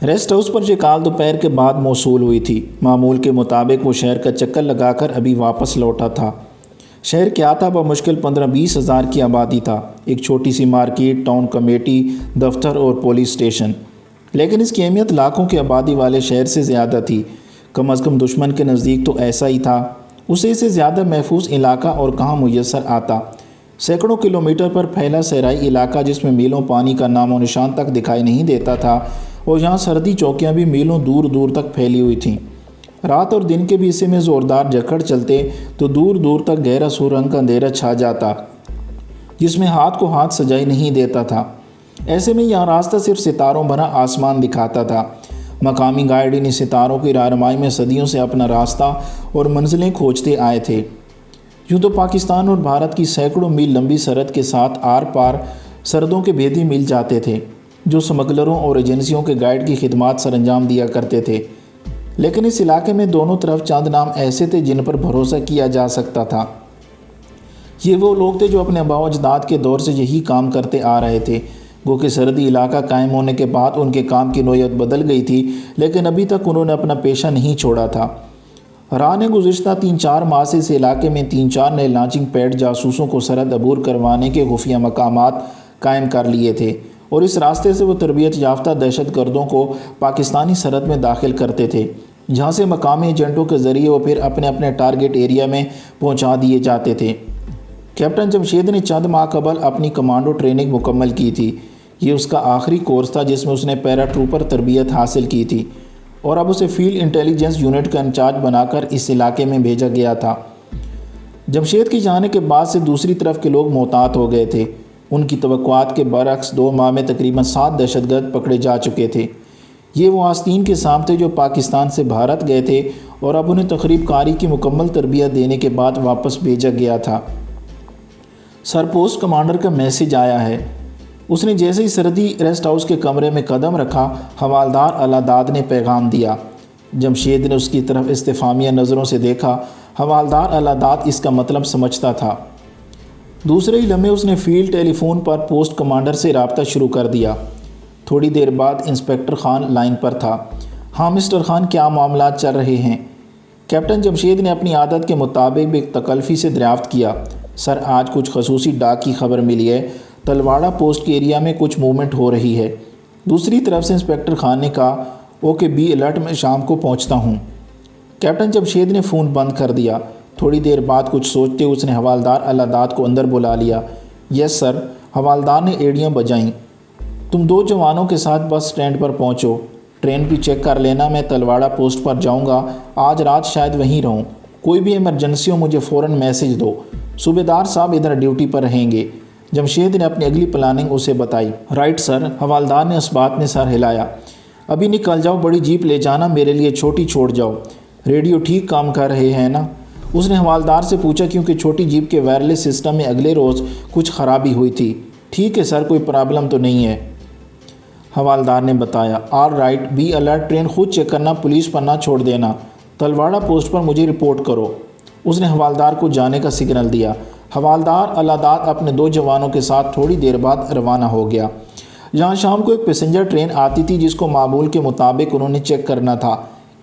Rest house پر یہ کال دوپہر کے بعد موصول ہوئی تھی۔ معمول کے مطابق وہ شہر کا چکر لگا کر ابھی واپس لوٹا تھا۔ شہر کیا تھا؟ بمشکل 15-20 ہزار کی آبادی تھا۔ ایک چھوٹی سی مارکیٹ، ٹاؤن کمیٹی دفتر اور پولیس اسٹیشن، لیکن اس کی اہمیت لاکھوں کی آبادی والے شہر سے زیادہ تھی۔ کم از کم دشمن کے نزدیک تو ایسا ہی تھا۔ اسے سے زیادہ محفوظ علاقہ اور کہاں میسر آتا؟ سینکڑوں کلومیٹر پر پھیلا صحرائی علاقہ جس میں میلوں پانی کا نام و نشان تک دکھائی نہیں دیتا تھا، اور یہاں سردی چوکیاں بھی میلوں دور دور تک پھیلی ہوئی تھیں۔ رات اور دن کے بھی حصے میں زوردار جھکڑ چلتے تو دور دور تک گہرا سرنگ کا اندھیرا چھا جاتا، جس میں ہاتھ کو ہاتھ سجائی نہیں دیتا تھا۔ ایسے میں یہاں راستہ صرف ستاروں بھرا آسمان دکھاتا تھا۔ مقامی گائیڈ ان ستاروں کی رہنمائی میں صدیوں سے اپنا راستہ اور منزلیں کھوجتے آئے تھے۔ یوں تو پاکستان اور بھارت کی سینکڑوں میل لمبی سرحد کے ساتھ آر پار سرحدوں کے بھیدی مل جاتے تھے، جو سمگلروں اور ایجنسیوں کے گائیڈ کی خدمات سر انجام دیا کرتے تھے۔ لیکن اس علاقے میں دونوں طرف چند نام ایسے تھے جن پر بھروسہ کیا جا سکتا تھا۔ یہ وہ لوگ تھے جو اپنے آباء و اجداد کے دور سے یہی کام کرتے آ رہے تھے۔ گو کہ سرحدی علاقہ قائم ہونے کے بعد ان کے کام کی نوعیت بدل گئی تھی، لیکن ابھی تک انہوں نے اپنا پیشہ نہیں چھوڑا تھا۔ راہ نے گزشتہ 3-4 ماہ سے اس علاقے میں 3-4 نئے لانچنگ پیڈ جاسوسوں کو سرحد عبور کروانے کے خفیہ مقامات قائم کر لیے تھے، اور اس راستے سے وہ تربیت یافتہ دہشت گردوں کو پاکستانی سرحد میں داخل کرتے تھے، جہاں سے مقامی ایجنٹوں کے ذریعے وہ پھر اپنے اپنے ٹارگٹ ایریا میں پہنچا دیے جاتے تھے۔ کیپٹن جمشید نے چند ماہ قبل اپنی کمانڈو ٹریننگ مکمل کی تھی۔ یہ اس کا آخری کورس تھا جس میں اس نے پیرا ٹروپر تربیت حاصل کی تھی، اور اب اسے فیلڈ انٹیلیجنس یونٹ کا انچارج بنا کر اس علاقے میں بھیجا گیا تھا۔ جمشید کے جانے کے بعد سے دوسری طرف کے لوگ محتاط ہو گئے تھے۔ ان کی توقعات کے برعکس 2 ماہ میں تقریباً 7 دہشت گرد پکڑے جا چکے تھے۔ یہ وہ آستین کے سام تھے جو پاکستان سے بھارت گئے تھے، اور اب انہیں تخریب کاری کی مکمل تربیت دینے کے بعد واپس بھیجا گیا تھا۔ سر پوسٹ کمانڈر کا میسج آیا ہے۔ اس نے جیسے ہی سرحدی ریسٹ ہاؤس کے کمرے میں قدم رکھا، حوالدار الاداد نے پیغام دیا۔ جمشید نے اس کی طرف استفہامیہ نظروں سے دیکھا۔ حوالدار الاداد اس کا مطلب سمجھتا تھا۔ دوسرے ہی لمحے اس نے فیلڈ ٹیلی فون پر پوسٹ کمانڈر سے رابطہ شروع کر دیا۔ تھوڑی دیر بعد انسپکٹر خان لائن پر تھا۔ ہاں مسٹر خان، کیا معاملات چل رہے ہیں؟ کیپٹن جمشید نے اپنی عادت کے مطابق بھی تکلفی سے دریافت کیا۔ سر، آج کچھ خصوصی ڈاک کی خبر ملی ہے۔ تلواڑہ پوسٹ کے ایریا میں کچھ موومنٹ ہو رہی ہے۔ دوسری طرف سے انسپکٹر خان نے کہا، اوکے، بی الرٹ، میں شام کو پہنچتا ہوں۔ کیپٹن جمشید نے فون بند کر دیا۔ تھوڑی دیر بعد کچھ سوچتے اس نے حوالدار الاداد کو اندر بلا لیا۔ یس سر، حوالدار نے ایڑیاں بجائیں۔ تم 2 جوانوں کے ساتھ بس اسٹینڈ پر پہنچو، ٹرین بھی چیک کر لینا۔ میں تلواڑہ پوسٹ پر جاؤں گا، آج رات شاید وہیں رہوں۔ کوئی بھی ایمرجنسی ہو مجھے فوراً میسج دو۔ صوبیدار صاحب ادھر ڈیوٹی پر رہیں گے۔ جمشید نے اپنی اگلی پلاننگ اسے بتائی۔ رائٹ سر، حوالدار نے اس بات میں سر ہلایا۔ ابھی نکل جاؤ، بڑی جیپ لے جانا، میرے لیے چھوٹی چھوڑ جاؤ۔ ریڈیو ٹھیک کام کر رہے ہیں نا؟ اس نے حوالدار سے پوچھا، کیونکہ چھوٹی جیپ کے وائرلیس سسٹم میں اگلے روز کچھ خرابی ہوئی تھی۔ ٹھیک ہے سر، کوئی پرابلم تو نہیں ہے، حوالدار نے بتایا۔ All right, be alert, train خود چیک کرنا، پولیس پر نہ چھوڑ دینا۔ تلواڑہ پوسٹ پر مجھے رپورٹ کرو۔ اس نے حوالدار کو جانے کا سگنل دیا۔ حوالدار الاداد اپنے 2 جوانوں کے ساتھ تھوڑی دیر بعد روانہ ہو گیا۔ یہاں شام کو ایک پیسنجر ٹرین آتی تھی جس کو معمول کے مطابق انہوں نے چیک کرنا تھا۔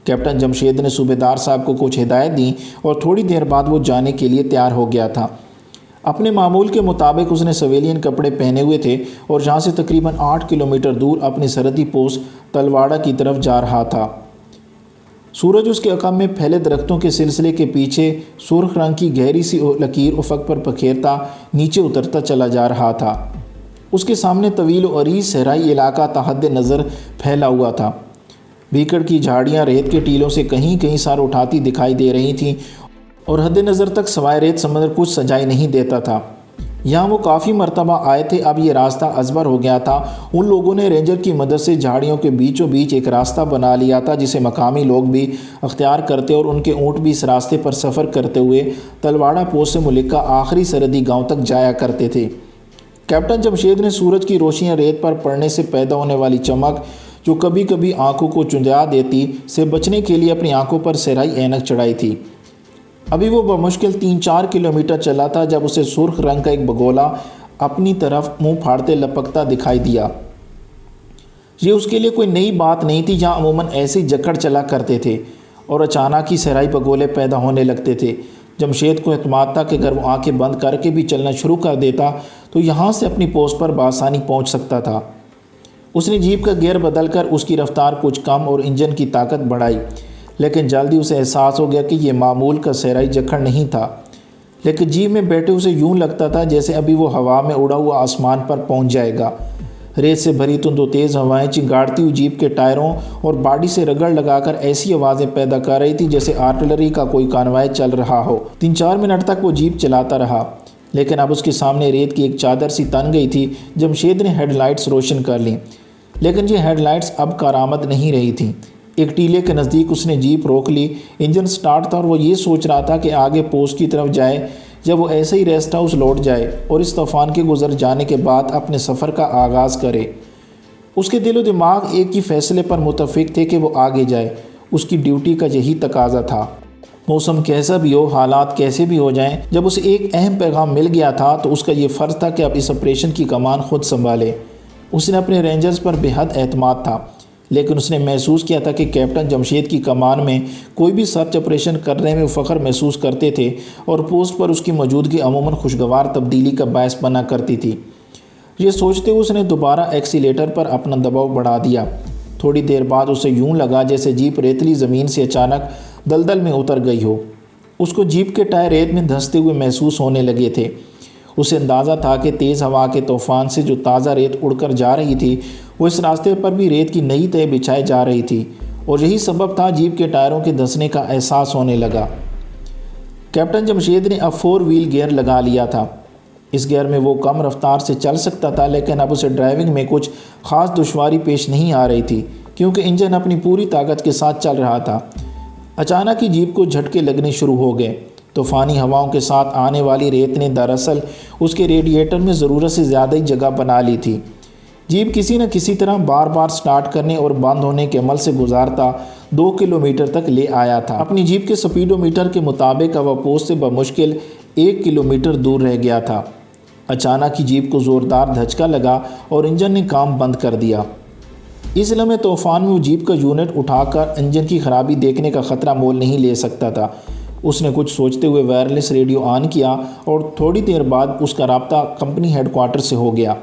کیپٹن جمشید نے صوبیدار صاحب کو کچھ ہدایت دیں اور تھوڑی دیر بعد وہ جانے کے لیے تیار ہو گیا تھا۔ اپنے معمول کے مطابق اس نے سویلین کپڑے پہنے ہوئے تھے اور جہاں سے تقریباً 8 کلومیٹر دور اپنی سرحدی پوسٹ تلواڑہ کی طرف جا رہا تھا۔ سورج اس کے عقب میں پھیلے درختوں کے سلسلے کے پیچھے سرخ رنگ کی گہری سی لکیر افق پر پکھیرتا نیچے اترتا چلا جا رہا تھا۔ اس کے سامنے طویل و عریض صحرائی علاقہ تحت نظر پھیلا ہوا تھا۔ بھیکڑ کی جھاڑیاں ریت کے ٹیلوں سے کہیں کہیں سر اٹھاتی دکھائی دے رہی تھیں، اور حد نظر تک سوائے ریت سمندر کچھ سجائی نہیں دیتا تھا۔ یہاں وہ کافی مرتبہ آئے تھے، اب یہ راستہ ازبر ہو گیا تھا۔ ان لوگوں نے رینجر کی مدد سے جھاڑیوں کے بیچوں بیچ ایک راستہ بنا لیا تھا جسے مقامی لوگ بھی اختیار کرتے اور ان کے اونٹ بھی اس راستے پر سفر کرتے ہوئے تلواڑہ پوسٹ سے ملکہ آخری سرحدی گاؤں تک جایا کرتے تھے۔ کیپٹن جمشید نے سورج کی روشنیاں ریت پر پڑنے سے پیدا ہونے والی چمک جو کبھی کبھی آنکھوں کو چندیا دیتی سے بچنے کے لیے اپنی آنکھوں پر صحرائی اینک چڑھائی تھی۔ ابھی وہ بمشکل 3-4 کلومیٹر چلا تھا جب اسے سرخ رنگ کا ایک بگولا اپنی طرف منہ پھاڑتے لپکتا دکھائی دیا۔ یہ اس کے لیے کوئی نئی بات نہیں تھی، جہاں عموماً ایسے ہی جکڑ چلا کرتے تھے اور اچانک ہی صحرائی بگولے پیدا ہونے لگتے تھے۔ جمشید کو اعتماد تھا کہ اگر وہ آنکھیں بند کر کے بھی چلنا شروع کر دیتا تو یہاں سے اپنی پوسٹ پر بآسانی پہنچ سکتا تھا۔ اس نے جیپ کا گیئر بدل کر اس کی رفتار کچھ کم اور انجن کی طاقت بڑھائی، لیکن جلدی اسے احساس ہو گیا کہ یہ معمول کا صحرائی جکڑ نہیں تھا، لیکن جیپ میں بیٹھے اسے یوں لگتا تھا جیسے ابھی وہ ہوا میں اڑا ہوا آسمان پر پہنچ جائے گا۔ ریت سے بھری تند و تیز ہوائیں چنگاڑتی ہوئی جیپ کے ٹائروں اور باڈی سے رگڑ لگا کر ایسی آوازیں پیدا کر رہی تھی جیسے آرٹلری کا کوئی کانوائے چل رہا ہو۔ 3-4 منٹ تک وہ جیپ چلاتا رہا، لیکن اب اس کے سامنے ریت کی ایک چادر سی تن گئی تھی۔ جمشید نے ہیڈ لائٹس روشن کر لیں، لیکن یہ ہیڈ لائٹس اب کارآمد نہیں رہی تھیں۔ ایک ٹیلے کے نزدیک اس نے جیپ روک لی۔ انجن سٹارٹ تھا اور وہ یہ سوچ رہا تھا کہ آگے پوسٹ کی طرف جائے جب وہ ایسے ہی ریسٹ ہاؤس لوٹ جائے اور اس طوفان کے گزر جانے کے بعد اپنے سفر کا آغاز کرے۔ اس کے دل و دماغ ایک ہی فیصلے پر متفق تھے کہ وہ آگے جائے۔ اس کی ڈیوٹی کا یہی تقاضا تھا، موسم کیسا بھی ہو، حالات کیسے بھی ہو جائیں۔ جب اسے ایک اہم پیغام مل گیا تھا تو اس کا یہ فرض تھا کہ اب اس آپریشن کی کمان خود سنبھالے۔ اس نے اپنے رینجرز پر بے حد اعتماد تھا، لیکن اس نے محسوس کیا تھا کہ کیپٹن جمشید کی کمان میں کوئی بھی سرچ آپریشن کرنے میں فخر محسوس کرتے تھے اور پوسٹ پر اس کی موجودگی عموماً خوشگوار تبدیلی کا باعث بنا کرتی تھی۔ یہ سوچتے ہوئے اس نے دوبارہ ایکسیلیٹر پر اپنا دباؤ بڑھا دیا۔ تھوڑی دیر بعد اسے یوں لگا جیسے جیپ ریتلی زمین سے اچانک دلدل میں اتر گئی ہو۔ اس کو جیپ کے ٹائر ریت میں دھنستے ہوئے محسوس ہونے لگے تھے۔ اسے اندازہ تھا کہ تیز ہوا کے طوفان سے جو تازہ ریت اڑ کر جا رہی تھی وہ اس راستے پر بھی ریت کی نئی تہہ بچھائے جا رہی تھی، اور یہی سبب تھا جیپ کے ٹائروں کے دھنسنے کا احساس ہونے لگا۔ کیپٹن جمشید نے اب 4 وہیل گیئر لگا لیا تھا۔ اس گیئر میں وہ کم رفتار سے چل سکتا تھا، لیکن اب اسے ڈرائیونگ میں کچھ خاص دشواری پیش نہیں آ رہی تھی کیونکہ انجن اپنی پوری طاقت کے ساتھ چل رہا تھا۔ اچانک ہی جیپ کو جھٹکے لگنے شروع ہو گئے۔ طوفانی ہواؤں کے ساتھ آنے والی ریت نے دراصل اس کے ریڈیٹر میں ضرورت سے زیادہ ہی جگہ بنا لی تھی۔ جیپ کسی نہ کسی طرح بار بار سٹارٹ کرنے اور بند ہونے کے عمل سے گزارتا 2 کلومیٹر تک لے آیا تھا۔ اپنی جیپ کے سپیڈو میٹر کے مطابق وہ پوسٹ سے بمشکل 1 کلومیٹر دور رہ گیا تھا۔ اچانک ہی جیپ کو زوردار دھچکا لگا اور انجن نے کام بند کر دیا۔ اس لمحے طوفان میں وہ جیپ کا یونٹ اٹھا کر انجن کی خرابی دیکھنے کا خطرہ مول نہیں لے سکتا تھا۔ اس نے کچھ سوچتے ہوئے وائرلیس ریڈیو آن کیا اور تھوڑی دیر بعد اس کا رابطہ کمپنی ہیڈ کوارٹر سے ہو گیا۔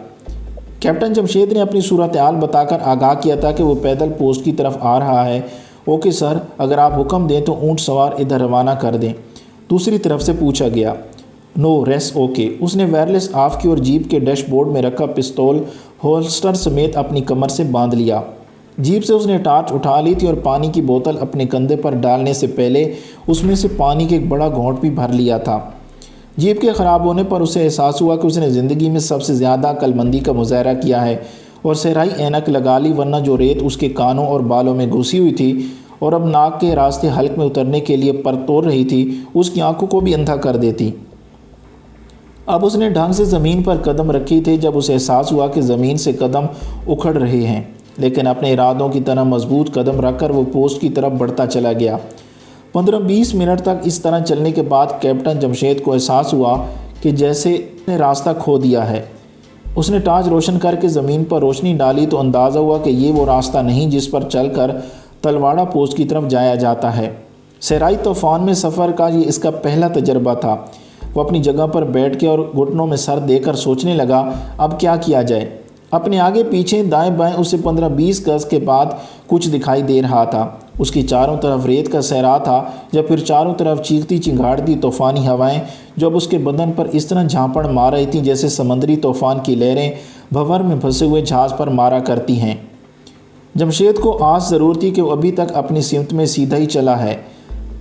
کیپٹن جمشید نے اپنی صورتحال بتا کر آگاہ کیا تھا کہ وہ پیدل پوسٹ کی طرف آ رہا ہے۔ اوکے سر، اگر آپ حکم دیں تو اونٹ سوار ادھر روانہ کر دیں، دوسری طرف سے پوچھا گیا۔ نو ریس اوکے۔ اس نے وائرلیس آف کی اور جیپ کے ڈیش بورڈ میں رکھا پستول ہولسٹر سمیت اپنی کمر سے باندھ لیا۔ جیپ سے اس نے ٹارچ اٹھا لی تھی اور پانی کی بوتل اپنے کندھے پر ڈالنے سے پہلے اس میں سے پانی کے ایک بڑا گھونٹ بھی بھر لیا تھا۔ جیپ کے خراب ہونے پر اسے احساس ہوا کہ اس نے زندگی میں سب سے زیادہ عقل مندی کا مظاہرہ کیا ہے اور صحرائی اینک لگا لی، ورنہ جو ریت اس کے کانوں اور بالوں میں گھسی ہوئی تھی اور اب ناک کے راستے حلق میں اترنے کے لیے پر توڑ رہی تھی، اس کی آنکھوں کو بھی اندھا کر دیتی۔ اب اس نے ڈھنگ سے زمین پر قدم رکھی تھے جب اسے احساس ہوا کہ زمین سے قدم اکھڑ رہے ہیں، لیکن اپنے ارادوں کی طرح مضبوط قدم رکھ کر وہ پوسٹ کی طرف بڑھتا چلا گیا۔ 15-20 منٹ تک اس طرح چلنے کے بعد کیپٹن جمشید کو احساس ہوا کہ جیسے اس نے راستہ کھو دیا ہے۔ اس نے ٹارچ روشن کر کے زمین پر روشنی ڈالی تو اندازہ ہوا کہ یہ وہ راستہ نہیں جس پر چل کر تلواڑہ پوسٹ کی طرف جایا جاتا ہے۔ صحرائی طوفان میں سفر کا یہ اس کا پہلا تجربہ تھا۔ وہ اپنی جگہ پر بیٹھ کے اور گھٹنوں میں سر دے کر سوچنے لگا اب کیا کیا جائے۔ اپنے آگے پیچھے دائیں بائیں اسے 15-20 گز کے بعد کچھ دکھائی دے رہا تھا۔ اس کی چاروں طرف ریت کا صحرا تھا یا پھر چاروں طرف چیختی چنگھاڑتی طوفانی ہوائیں جو اب اس کے بدن پر اس طرح جھانپڑ مار رہی تھیں جیسے سمندری طوفان کی لہریں بھنور میں پھنسے ہوئے جہاز پر مارا کرتی ہیں۔ جمشید کو آس ضرور تھی کہ وہ ابھی تک اپنی سمت میں سیدھا ہی چلا ہے۔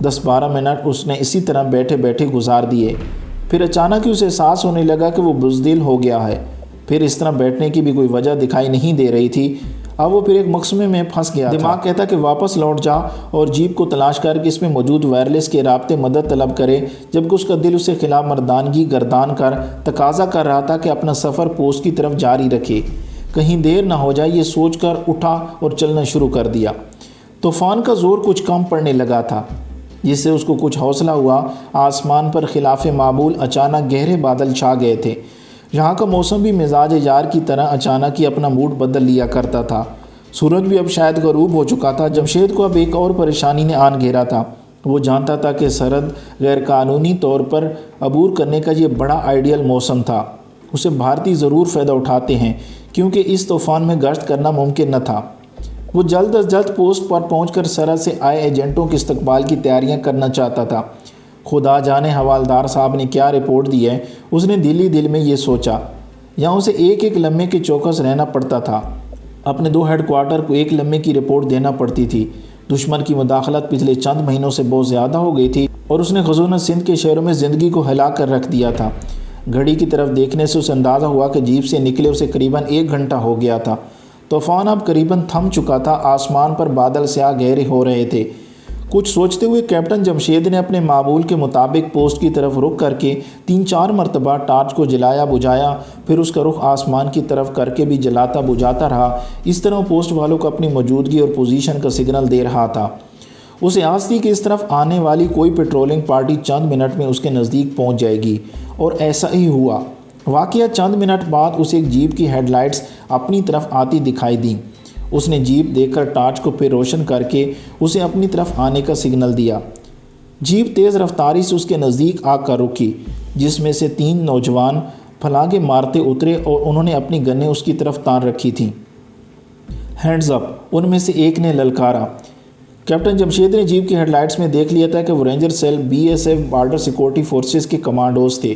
10-12 منٹ اس نے اسی طرح بیٹھے بیٹھے گزار دیے۔ پھر اچانک ہی اسے احساس ہونے لگا کہ وہ بزدل ہو گیا ہے۔ پھر اس طرح بیٹھنے کی بھی کوئی وجہ دکھائی نہیں دے رہی تھی۔ اب وہ پھر ایک مقسمے میں پھنس گیا تھا۔ دماغ کہتا کہ واپس لوٹ جا اور جیپ کو تلاش کر کے اس میں موجود وائرلیس کے رابطے مدد طلب کرے، جبکہ اس کا دل اسے خلاف مردانگی گردان کر تقاضا کر رہا تھا کہ اپنا سفر پوسٹ کی طرف جاری رکھے، کہیں دیر نہ ہو جائے۔ یہ سوچ کر اٹھا اور چلنا شروع کر دیا۔ طوفان کا زور کچھ کم پڑنے لگا تھا، جس سے اس کو کچھ حوصلہ ہوا۔ آسمان پر خلاف معمول اچانک گہرے بادل چھا گئے تھے۔ یہاں کا موسم بھی مزاج یار کی طرح اچانک ہی اپنا موڈ بدل لیا کرتا تھا۔ سورج بھی اب شاید غروب ہو چکا تھا۔ جمشید کو اب ایک اور پریشانی نے آن گھیرا تھا۔ وہ جانتا تھا کہ سرحد غیر قانونی طور پر عبور کرنے کا یہ بڑا آئیڈیل موسم تھا۔ اسے بھارتی ضرور فائدہ اٹھاتے ہیں کیونکہ اس طوفان میں گشت کرنا ممکن نہ تھا۔ وہ جلد از جلد پوسٹ پر پہنچ کر سرحد سے آئے ایجنٹوں کے استقبال کی تیاریاں کرنا چاہتا تھا۔ خدا جانے حوالدار صاحب نے کیا رپورٹ دی ہے، اس نے دل میں یہ سوچا۔ یہاں اسے ایک ایک لمحے کے چوکس رہنا پڑتا تھا۔ اپنے 2 ہیڈ کوارٹر کو ایک لمحے کی رپورٹ دینا پڑتی تھی۔ دشمن کی مداخلت پچھلے چند مہینوں سے بہت زیادہ ہو گئی تھی اور اس نے غزونِ سندھ کے شہروں میں زندگی کو ہلا کر رکھ دیا تھا۔ گھڑی کی طرف دیکھنے سے اسے اندازہ ہوا کہ جیپ سے نکلے اسے قریباً 1 گھنٹہ ہو گیا تھا۔ طوفان اب قریباً تھم چکا تھا۔ آسمان پر بادل سیاہ گہرے ہو رہے تھے۔ کچھ سوچتے ہوئے کیپٹن جمشید نے اپنے معمول کے مطابق پوسٹ کی طرف رخ کر کے 3-4 مرتبہ ٹارچ کو جلایا بجھایا، پھر اس کا رخ آسمان کی طرف کر کے بھی جلاتا بجھاتا رہا۔ اس طرح پوسٹ والوں کو اپنی موجودگی اور پوزیشن کا سگنل دے رہا تھا۔ اسے آس تھی کہ اس طرف آنے والی کوئی پیٹرولنگ پارٹی چند منٹ میں اس کے نزدیک پہنچ جائے گی، اور ایسا ہی ہوا۔ واقعہ چند منٹ بعد اسے ایک جیپ کی ہیڈ لائٹس اپنی طرف آتی دکھائی دیں۔ اس نے جیپ دیکھ کر ٹارچ کو پھر روشن کر کے اسے اپنی طرف آنے کا سگنل دیا۔ جیپ تیز رفتاری سے اس کے نزدیک آ کر رکی، جس میں سے 3 نوجوان پھلانگیں مارتے اترے اور انہوں نے اپنی گنیں اس کی طرف تان رکھی تھیں۔ ہینڈز اپ، ان میں سے ایک نے للکارا۔ کیپٹن جمشید نے جیپ کی ہیڈ لائٹس میں دیکھ لیا تھا کہ وہ ranger cell BSF border security forces کے کمانڈوز تھے۔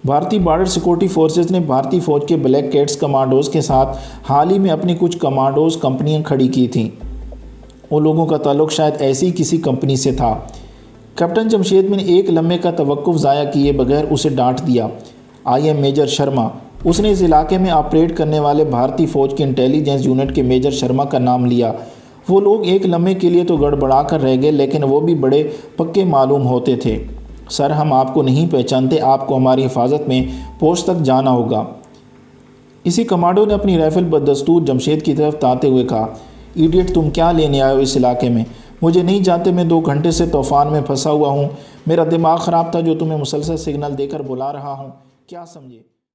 بھارتی بارڈر سیکورٹی فورسز نے بھارتی فوج کے بلیک کیٹس کمانڈوز کے ساتھ حال ہی میں اپنی کچھ کمانڈوز کمپنیاں کھڑی کی تھیں۔ ان لوگوں کا تعلق شاید ایسی کسی کمپنی سے تھا۔ کیپٹن جمشید نے ایک لمحے کا توقف ضائع کیے بغیر اسے ڈانٹ دیا۔ I am major Sharma. اس نے اس علاقے میں آپریٹ کرنے والے بھارتی فوج کے انٹیلیجنس یونٹ کے میجر شرما کا نام لیا۔ وہ لوگ ایک لمحے کے لیے تو گڑبڑا کر رہ گئے، لیکن وہ بھی بڑے پکے معلوم ہوتے تھے۔ سر، ہم آپ کو نہیں پہچانتے، آپ کو ہماری حفاظت میں پوسٹ تک جانا ہوگا۔ اسی کمانڈو نے اپنی رائفل بدستور جمشید کی طرف تانتے ہوئے کہا، ایڈیٹ، تم کیا لینے آئے ہو اس علاقے میں؟ مجھے نہیں جانتے، میں 2 گھنٹے سے طوفان میں پھنسا ہوا ہوں۔ میرا دماغ خراب تھا جو تمہیں مسلسل سگنل دے کر بلا رہا ہوں، کیا سمجھے؟